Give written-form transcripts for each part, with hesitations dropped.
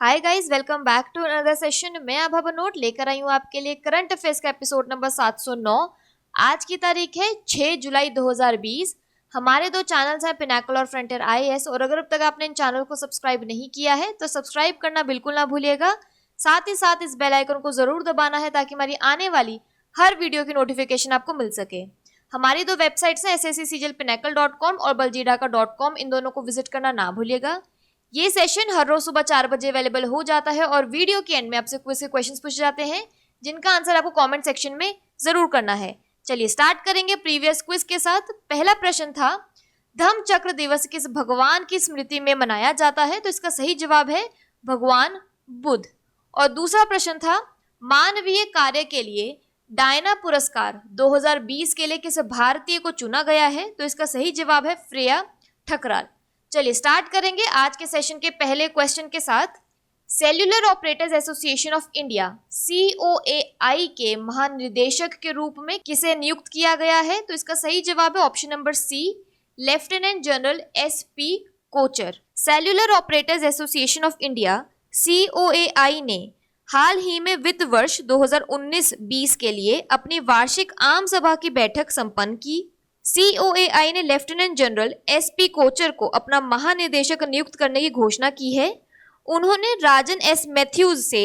Hi guys, welcome back to another session. मैं अब note लेकर आई हूँ आपके लिए करंट अफेयर्स का एपिसोड नंबर 709। आज की तारीख है 6 जुलाई 2020। हमारे दो चैनल्स हैं, पिनाकल और फ्रंटियर आईएएस, और अगर अब तक आपने इन चैनल को सब्सक्राइब नहीं किया है तो सब्सक्राइब करना बिल्कुल ना भूलिएगा। साथ ही साथ इस बेल आइकन को जरूर दबाना है ताकि हमारी आने वाली हर वीडियो की नोटिफिकेशन आपको मिल सके। हमारी दो वेबसाइट्स हैं sscjlpinacle.com और baljeedaka.com, इन दोनों को विजिट करना ना भूलिएगा। ये सेशन हर रोज सुबह 4 बजे अवेलेबल हो जाता है और वीडियो के एंड में आपसे क्विज के क्वेश्चंस पूछे जाते हैं जिनका आंसर आपको कमेंट सेक्शन में जरूर करना है। चलिए स्टार्ट करेंगे प्रीवियस क्विज के साथ। पहला प्रश्न था, धम्म चक्र दिवस किस भगवान की स्मृति में मनाया जाता है? तो इसका सही जवाब है भगवान बुद्ध। और दूसरा प्रश्न था, मानवीय कार्य के लिए डायना पुरस्कार 2020 के लिए किस भारतीय को चुना गया है? तो इसका सही जवाब है श्रेया ठकराल। चलिए स्टार्ट करेंगे आज के सेशन के पहले क्वेश्चन के साथ। Cellular operators association of India COAI के महानिदेशक के रूप में किसे नियुक्त किया गया है? तो इसका सही जवाब है option number C, lieutenant general SP Kochhar. Cellular operators association of India COAI ने हाल ही में वित्त वर्ष 2019-20 के लिए अपनी वार्षिक आम सभा की बैठक संपन्न की। COAI ने लेफ्टिनेंट जनरल SP कोचर को अपना महानिदेशक नियुक्त करने की घोषणा की है। उन्होंने राजन S मैथ्यूज से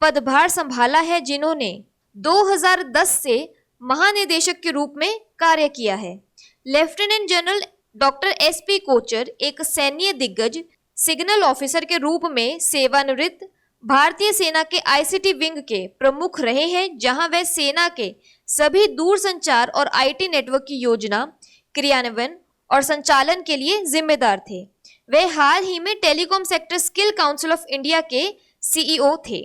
पदभार संभाला है, जिन्होंने 2010 से महानिदेशक के रूप में कार्य किया है। Lieutenant general doctor SP Kochhar एक सैन्य दिग्गज सिग्नल ऑफिसर के रूप में सेवानिवृत्त भारतीय सेना के ICT विंग के प्रमुख रहे हैं, जहां वे सेना के सभी दूरसंचार और IT नेटवर्क की योजना, क्रियान्वयन और संचालन के लिए जिम्मेदार थे। वे हाल ही में telecom sector skill council of India के CEO थे।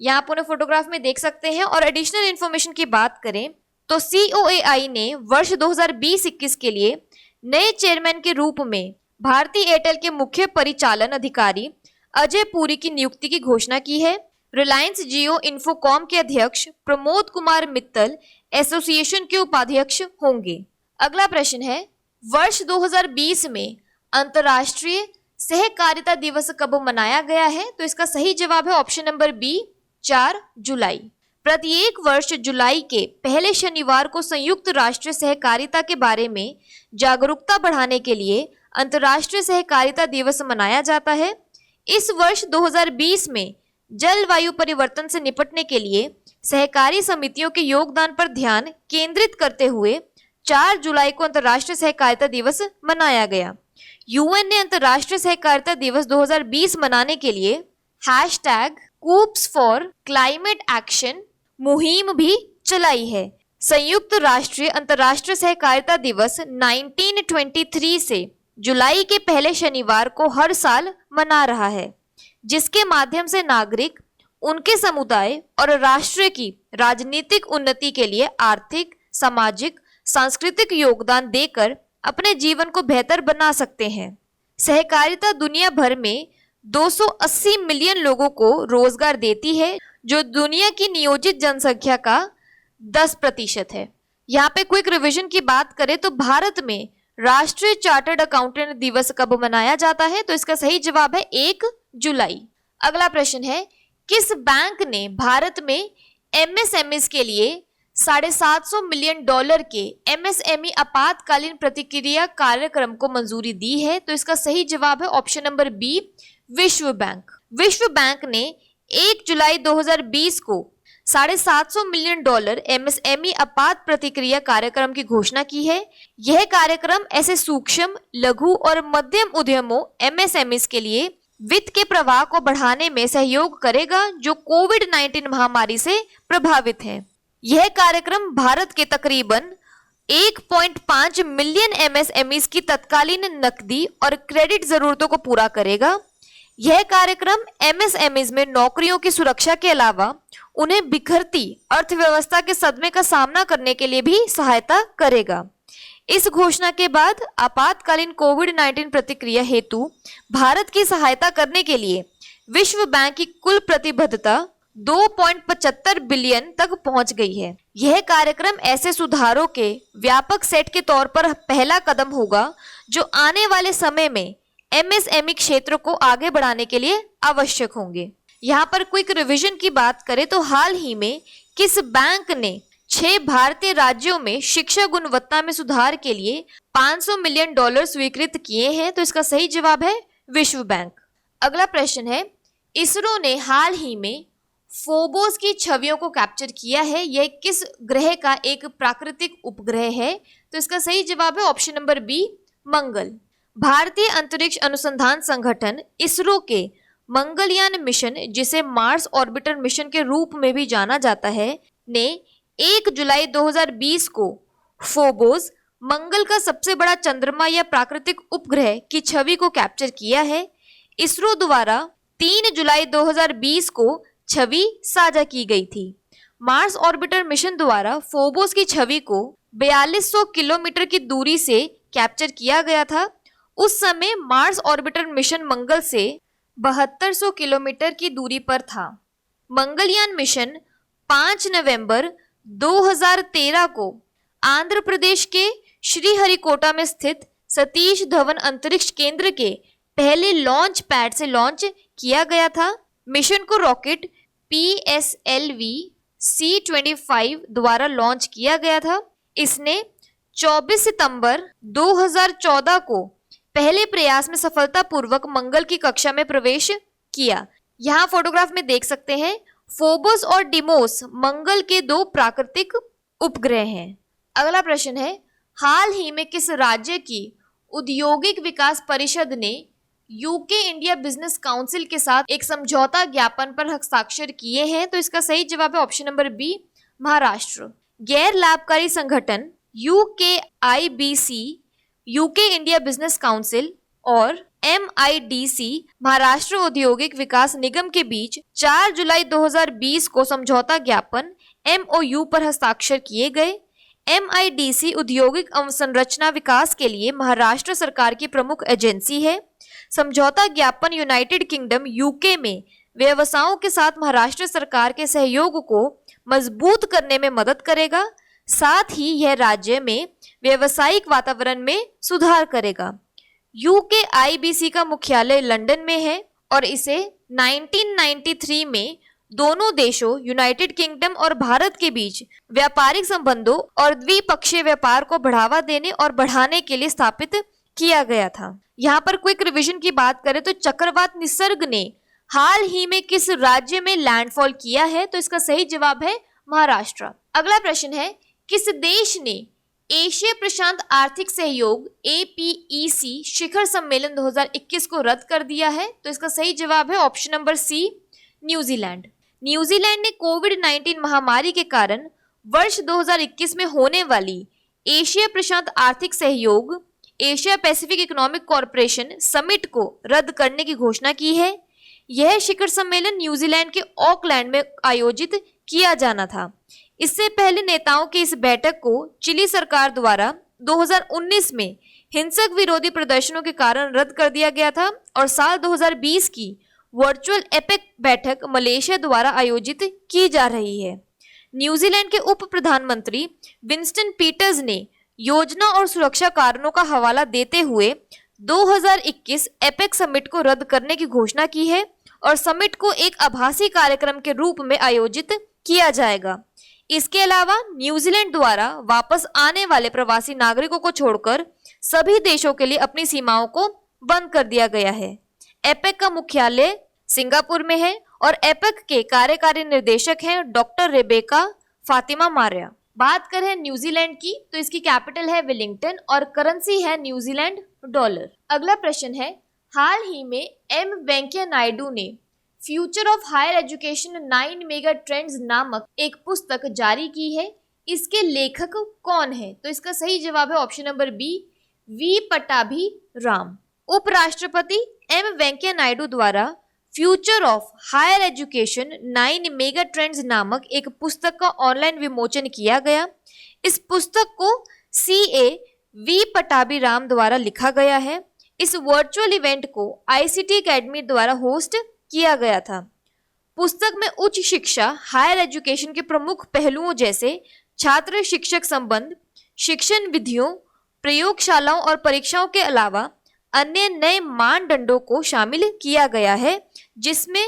यहाँ आप उन्हें फोटोग्राफ में देख सकते हैं। और एडिशनल इंफॉर्मेशन की बात करें तो COAI ने वर्ष 2020-21 के लिए नए चेयरमैन के रूप में भारतीय एयरटेल के मुख्य परिचालन अधिकारी अजय पुरी की नियुक्ति की घोषणा की है। रिलायंस जियो इन्फोकॉम के अध्यक्ष प्रमोद कुमार मित्तल एसोसिएशन के उपाध्यक्ष होंगे। अगला प्रश्न है, वर्ष 2020 में अंतर्राष्ट्रीय सहकारिता दिवस कब मनाया गया है? तो इसका सही जवाब है ऑप्शन नंबर बी, 4 जुलाई। प्रत्येक वर्ष जुलाई के पहले शनिवार को संयुक्त राष्ट्र सहकारिता के बारे में जागरूकता बढ़ाने के लिए अंतर्राष्ट्रीय सहकारिता दिवस मनाया जाता है। इस वर्ष 2020 में जलवायु परिवर्तन से निपटने के लिए सहकारी समितियों के योगदान पर ध्यान केंद्रित करते हुए 4 जुलाई को अंतर्राष्ट्रीय सहकारिता दिवस मनाया गया। UN ने अंतर्राष्ट्रीय सहकारिता दिवस 2020 मनाने के लिए #कूप्स फॉर क्लाइमेट एक्शन मुहिम भी चलाई है। संयुक्त राष्ट्रीय अंतर्राष्ट्रीय सहकारिता दिवस 1923 से जुलाई के पहले शनिवार को हर साल मना रहा है, जिसके माध्यम से नागरिक उनके समुदाय और राष्ट्र की राजनीतिक उन्नति के लिए आर्थिक, सामाजिक, सांस्कृतिक योगदान देकर अपने जीवन को बेहतर बना सकते हैं। सहकारिता दुनिया भर में 280 मिलियन लोगों को रोजगार देती है, जो दुनिया की नियोजित जनसंख्या का 10% है। यहाँ पे क्विक रिवीजन की बात करें तो भारत में राष्ट्रीय चार्टर्ड अकाउंटेंट दिवस कब मनाया जाता है? तो इसका सही जवाब है 1 जुलाई। अगला प्रश्न है, किस बैंक ने भारत में MSMEs के लिए $750 मिलियन के MSME आपातकालीन प्रतिक्रिया कार्यक्रम को मंजूरी दी है? तो इसका सही जवाब है ऑप्शन नंबर बी, विश्व बैंक। विश्व बैंक ने 1 जुलाई 2020 को $750 मिलियन MSME आपात प्रतिक्रिया कार्यक्रम की घोषणा की है। यह कार्यक्रम ऐसे सूक्ष्म, लघु और मध्यम उद्यमों MSMEs के लिए वित्त के प्रवाह को बढ़ाने में सहयोग करेगा, जो कोविड-19 महामारी से प्रभावित हैं। यह कार्यक्रम भारत के तकरीबन 1.5 मिलियन MSMEs की तत्कालीन नकदी और क्रेडिट जरूरतों को पूरा करेगा। यह कार्यक्रम MSMEs में नौकरियों की सुरक्षा के अलावा उन्हें बिखरती अर्थव्यवस्था के सदमे का सामना करने के लिए भी सहायता करेगा। इस घोषणा के बाद आपातकालीन कोविड-19 प्रतिक्रिया हेतु भारत की सहायता करने के लिए विश्व बैंक की कुल प्रतिबद्धता 2.75 बिलियन तक पहुंच गई है। यह कार्यक्रम ऐसे सुधारों के व्यापक सेट के तौर पर पहला कदम होगा, जो आने वाले समय में MSME क्षेत्र को आगे बढ़ाने के लिए आवश्यक होंगे। यहाँ पर क्विक रिवीजन की बात करें तो हाल ही में किस बैंक ने 6 भारतीय राज्यों में शिक्षा गुणवत्ता में सुधार के लिए $500 मिलियन स्वीकृत किए हैं? तो इसका सही जवाब है विश्व बैंक। अगला प्रश्न है, इसरो ने हाल ही में फोबोस की छवियों को कैप्चर किया है। यह किस ग्रह का एक प्राकृतिक उपग्रह है? तो इसका सही जवाब है ऑप्शन नंबर बी, मंगल। भारतीय अंतरिक्ष अनुसंधान संगठन इसरो के मंगलयान मिशन, जिसे मार्स ऑर्बिटर मिशन के रूप में भी जाना जाता है, ने 1 जुलाई 2020 को फोबोस, मंगल का सबसे बड़ा चंद्रमा या प्राकृतिक उपग्रह की छवि को कैप्चर किया है। इसरो द्वारा 3 जुलाई 2020 को छवि साझा की गई थी। मार्स ऑर्बिटर मिशन द्वारा फोबोस की छवि को 4200 किलोमीटर की दूरी से कैप्चर किया गया था। उस समय मार्स ऑर्बिटर मिशन मंगल से 7200 किलोमीटर की दूरी पर था। मंगलयान मिशन 5 नवंबर 2013 को आंध्र प्रदेश के श्रीहरिकोटा में स्थित सतीश धवन अंतरिक्ष केंद्र के पहले लॉन्च पैड से लॉन्च किया गया था। मिशन को रॉकेट PSLV C-25 द्वारा लॉन्च किया गया था। इसने 24 सितंबर 2014 को पहले प्रयास में सफलतापूर्वक मंगल की कक्षा में प्रवेश किया। यहाँ फोटोग्राफ में देख सकते हैं, फोबोस और डिमोस मंगल के 2 प्राकृतिक उपग्रह हैं। अगला प्रश्न है, हाल ही में किस राज्य की औद्योगिक विकास परिषद ने यूके इंडिया बिजनेस काउंसिल के साथ एक समझौता ज्ञापन पर हस्ताक्षर किए हैं? तो इसका सही जवाब है ऑप्शन नंबर बी, महाराष्ट्र। गैर लाभकारी संगठन UKIBC, UK India business council और MIDC, महाराष्ट्र औद्योगिक विकास निगम के बीच 4 जुलाई 2020 को समझौता ज्ञापन MOU पर हस्ताक्षर किए गए। MIDC औद्योगिक अवसंरचना विकास के लिए महाराष्ट्र सरकार की प्रमुख एजेंसी है। समझौता ज्ञापन यूनाइटेड किंगडम UK में व्यवसायों के साथ महाराष्ट्र सरकार के सहयोग को मजबूत करने में मदद करेगा। साथ ही यह राज्य में व्यवसायिक वातावरण में सुधार करेगा। UKIBC का मुख्यालय लंदन में है और इसे 1993 में दोनों देशों यूनाइटेड किंगडम और भारत के बीच व्यापारिक संबंधों और द्विपक्षीय व्यापार को बढ़ावा देने और बढ़ाने के लिए स्थापित किया गया था। यहाँ पर क्विक रिवीजन की बात करें तो चक्रवात निसर्ग ने हाल ही में किस राज्य में लैंडफॉल किया है? तो इसका सही जवाब है महाराष्ट्र। अगला प्रश्न है, किस देश ने एशिया प्रशांत आर्थिक सहयोग APEC शिखर सम्मेलन 2021 को रद्द कर दिया है? तो इसका सही जवाब है option number C, New Zealand. New Zealand ने कोविड-19 महामारी के कारण वर्ष 2021 में होने वाली एशिया प्रशांत आर्थिक सहयोग Asia Pacific economic corporation summit को रद्द करने की घोषणा की है। यह शिखर सम्मेलन न्यूजीलैंड के ऑकलैंड में आयोजित किया जाना था। इससे पहले नेताओं की इस बैठक को चिली सरकार द्वारा 2019 में हिंसक विरोधी प्रदर्शनों के कारण रद्द कर दिया गया था और साल 2020 की वर्चुअल एपेक बैठक मलेशिया द्वारा आयोजित की जा रही है। न्यूजीलैंड के उप प्रधानमंत्री विंस्टन पीटर्स ने योजना और सुरक्षा कारणों का हवाला देते हुए 2021 एपेक समिट को रद्द करने की घोषणा की है और समिट को एक आभासी कार्यक्रम के रूप में आयोजित किया जाएगा। इसके अलावा न्यूजीलैंड द्वारा वापस आने वाले प्रवासी नागरिकों को छोड़कर सभी देशों के लिए अपनी सीमाओं को बंद कर दिया गया है। एपेक का मुख्यालय सिंगापुर में है और एपेक के कार्यकारी निर्देशक हैं डॉक्टर रेबेका फातिमा मारिया। बात करें न्यूजीलैंड की तो इसकी कैपिटल है वेलिंगटन और करेंसी है न्यूजीलैंड डॉलर। अगला प्रश्न है, हाल ही में M वेंकैया नायडू ने future of higher education 9 mega trends नामक एक पुस्तक जारी की है। इसके लेखक कौन है? तो इसका सही जवाब है option number B, V Pattabhi Ram. उपराष्ट्रपति M वेंकैया नायडू द्वारा future of higher education 9 mega trends नामक एक पुस्तक का ऑनलाइन विमोचन किया गया। इस पुस्तक को CA V पटाभी राम द्वारा लिखा गया है। इस वर्चुअल इवेंट को ICT अकेडमी द्वारा होस्ट किया गया था। पुस्तक में उच्च शिक्षा, हायर एजुकेशन के प्रमुख पहलुओं जैसे छात्र शिक्षक संबंध, शिक्षण विधियों, प्रयोगशालाओं और परीक्षाओं के अलावा अन्य नए मानदंडों को शामिल किया गया है, जिसमें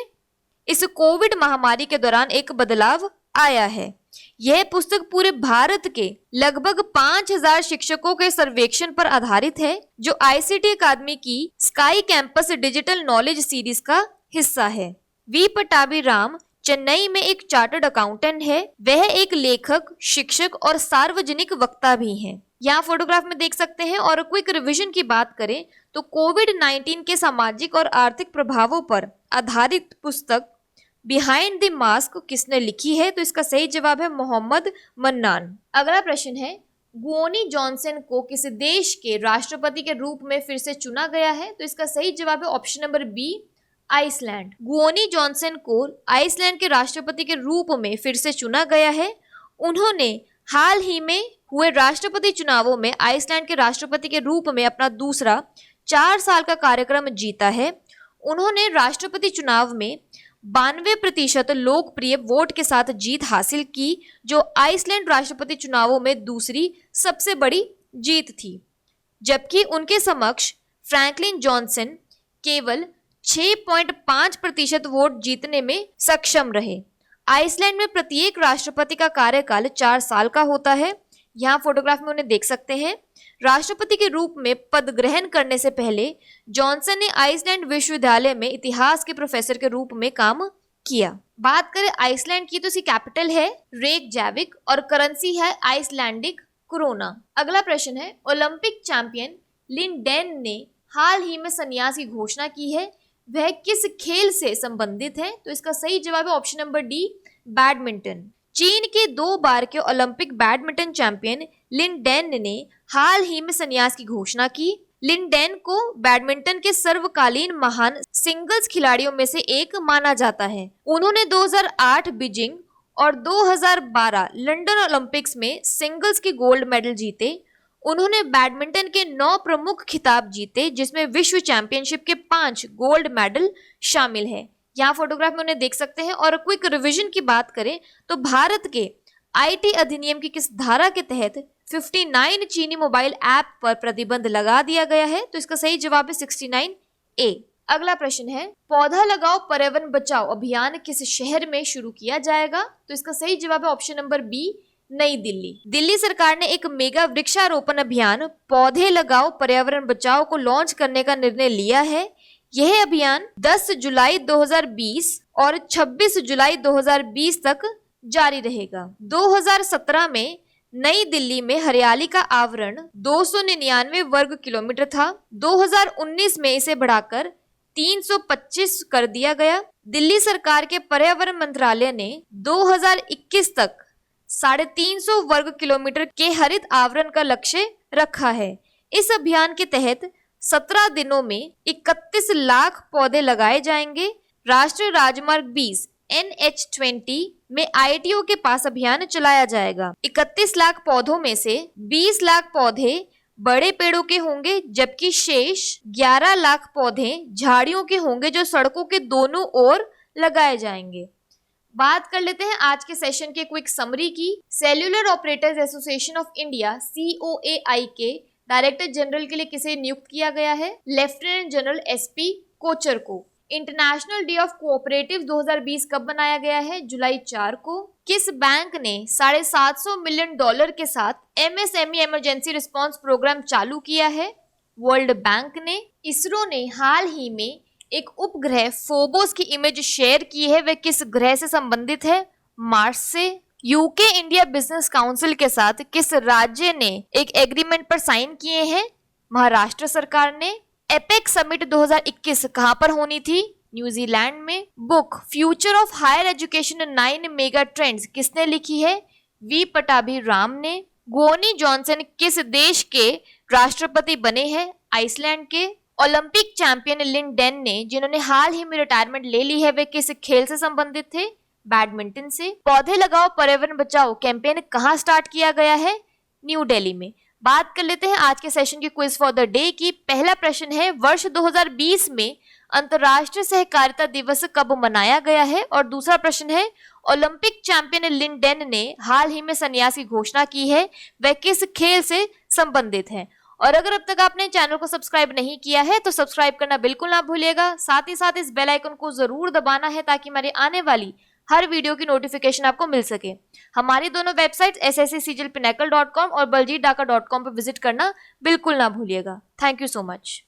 इस कोविड महामारी के दौरान एक बदलाव आया है। यह पुस्तक पूरे भारत के लगभग 5000 शिक्षकों के सर्वेक्षण पर आधारित है, जो आईसीटी अकादमी की sky campus digital knowledge series का हिस्सा है। वी पटाभी राम चेन्नई में एक चार्टर्ड अकाउंटेंट है। वह एक लेखक, शिक्षक और सार्वजनिक वक्ता भी हैं। यहाँ फोटोग्राफ में देख सकते हैं। और क्विक रिवीजन की बात करें तो कोविड-19 के सामाजिक और आर्थिक प्रभावों पर आधारित पुस्तक बिहाइंड द मास्क किसने लिखी है? तो इसका सही जवाब है मोहम्मद मन्नान। अगला प्रश्न है, गुओनी जॉनसन को किस देश के राष्ट्रपति के रूप में फिर से चुना गया है? तो इसका सही जवाब है option number B, Iceland. Gudni Johannesson को आइसलैंड के राष्ट्रपति के रूप में फिर से चुना गया है। उन्होंने हाल ही में हुए राष्ट्रपति चुनावों में आइसलैंड के राष्ट्रपति के रूप में अपना दूसरा 4 साल का कार्यक्रम जीता है। उन्होंने राष्ट्रपति चुनाव में 92% लोकप्रिय वोट के साथ जीत हासिल की, जो आइसलैंड राष्ट्रपति चुनावों में दूसरी सबसे बड़ी जीत थी। जबकि उनके समक्ष फ्रैंकलिन जॉनसन केवल 6.5% वोट जीतने में सक्षम रहे। आइसलैंड में प्रत्येक राष्ट्रपति का कार्यकाल 4 साल का होता है। यहाँ फोटोग्राफ में उन्हें देख सकते हैं। राष्ट्रपति के रूप में पद ग्रहण करने से पहले जॉनसन ने आइसलैंड विश्वविद्यालय में इतिहास के प्रोफेसर के रूप में काम किया। बात करें आइसलैंड की तो इसकी कैपिटल है रेकजैविक और करेंसी है आइसलैंडिक क्रोना। अगला प्रश्न है, ओलंपिक चैंपियन लिन डेन ने हाल ही में संन्यास की घोषणा की है। वह किस खेल से संबंधित है? तो इसका सही जवाब है ऑप्शन नंबर डी, बैडमिंटन। चीन के 2 बार के ओलंपिक बैडमिंटन चैंपियन लिन डेन ने हाल ही में संन्यास की घोषणा की। लिन डेन को बैडमिंटन के सर्वकालीन महान सिंगल्स खिलाड़ियों में से एक माना जाता है। उन्होंने 2008 बीजिंग और 2012 लंदन ओलंपिक्स में सिंगल्स के गोल्ड मेडल जीते। उन्होंने बैडमिंटन के 9 प्रमुख खिताब जीते, जिसमें विश्व चैंपियनशिप के 5 गोल्ड मेडल शामिल है। यहाँ फोटोग्राफ में उन्हें देख सकते हैं। और क्विक रिवीजन की बात करें तो भारत के आईटी अधिनियम की किस धारा के तहत 59 चीनी मोबाइल ऐप पर प्रतिबंध लगा दिया गया है? तो इसका सही जवाब है 69A। अगला प्रश्न है, पौधा लगाओ पर्यावरण बचाओ अभियान किस शहर में शुरू किया जाएगा? तो इसका सही जवाब है ऑप्शन नंबर बी, नई दिल्ली। दिल्ली सरकार ने एक मेगा वृक्षारोपण अभियान पौधे लगाओ पर्यावरण बचाओ को लॉन्च करने का निर्णय लिया है। यह अभियान 10 जुलाई 2020 और 26 जुलाई 2020 तक जारी रहेगा। 2017 में नई दिल्ली में हरियाली का आवरण 299 वर्ग किलोमीटर था। 2019 में इसे बढ़ाकर 325 कर दिया गया। दिल्ली सरकार के पर्यावरण मंत्रालय ने 2021 तक 350 वर्ग किलोमीटर के हरित आवरण का लक्ष्य रखा है। इस अभियान के तहत 17 दिनों में 31 लाख पौधे लगाए जाएंगे। राष्ट्रीय राजमार्ग 20 NH20 में ITO के पास अभियान चलाया जाएगा। 31 लाख पौधों में से 20 लाख पौधे बड़े पेड़ों के होंगे, जबकि शेष 11 लाख पौधे झाड़ियों के होंगे, जो सड़कों के दोनों ओर लगाए जाएंगे। बात कर लेते हैं आज के सेशन के क्विक समरी की। Cellular operators association of India COAI के डायरेक्टर जनरल के लिए किसे नियुक्त किया गया है? लेफ्टिनेंट जनरल SP कोचर को। इंटरनेशनल डे ऑफ कोऑपरेटिव 2020 कब मनाया गया है? जुलाई 4 को। किस बैंक ने $750 मिलियन के साथ MSME इमरजेंसी रिस्पांस प्रोग्राम चालू किया है? वर्ल्ड बैंक ने। इसरो ने हाल ही में एक उपग्रह फोबोस की इमेज शेयर की है। वह किस ग्रह से संबंधित है? मार्स से। यूके इंडिया बिजनेस काउंसिल के साथ किस राज्य ने एक एग्रीमेंट पर साइन किए हैं? महाराष्ट्र सरकार ने। एपेक समिट 2021 कहां पर होनी थी? न्यूजीलैंड में। Book future of higher education 9 mega trends किसने लिखी है? वी पटाभी राम ने। गुओनी जॉनसन किस देश के राष्ट्रपति बने हैं? आइसलैंड के। ओलंपिक चैंपियन लिन डेन ने, जिन्होंने हाल ही में रिटायरमेंट ले ली है, वे किस खेल से संबंधित थे? बैडमिंटन से। पौधे लगाओ पर्यावरण बचाओ कैंपेन कहां स्टार्ट किया गया है? न्यू दिल्ली में। बात कर लेते हैं आज के सेशन की क्विज फॉर द डे की। पहला प्रश्न है, वर्ष 2020 में अंतर्राष्ट्रीय सहकारिता दिवस कब मनाया गया है? और दूसरा प्रश्न है, ओलंपिक चैंपियन लिन डेन ने हाल ही में संन्यास की घोषणा की है, वह किस खेल से संबंधित है? और अगर अब तक आपने चैनल को सब्सक्राइब नहीं किया है तो सब्सक्राइब करना बिल्कुल ना भूलिएगा। साथ ही साथ इस बेल आइकन को जरूर दबाना है ताकि हमारी आने वाली हर वीडियो की नोटिफिकेशन आपको मिल सके। हमारी दोनों वेबसाइट sscsigiilpinnacle.com और baljeetdaka.com पर विजिट करना बिल्कुल ना भूलिएगा। Thank you so much.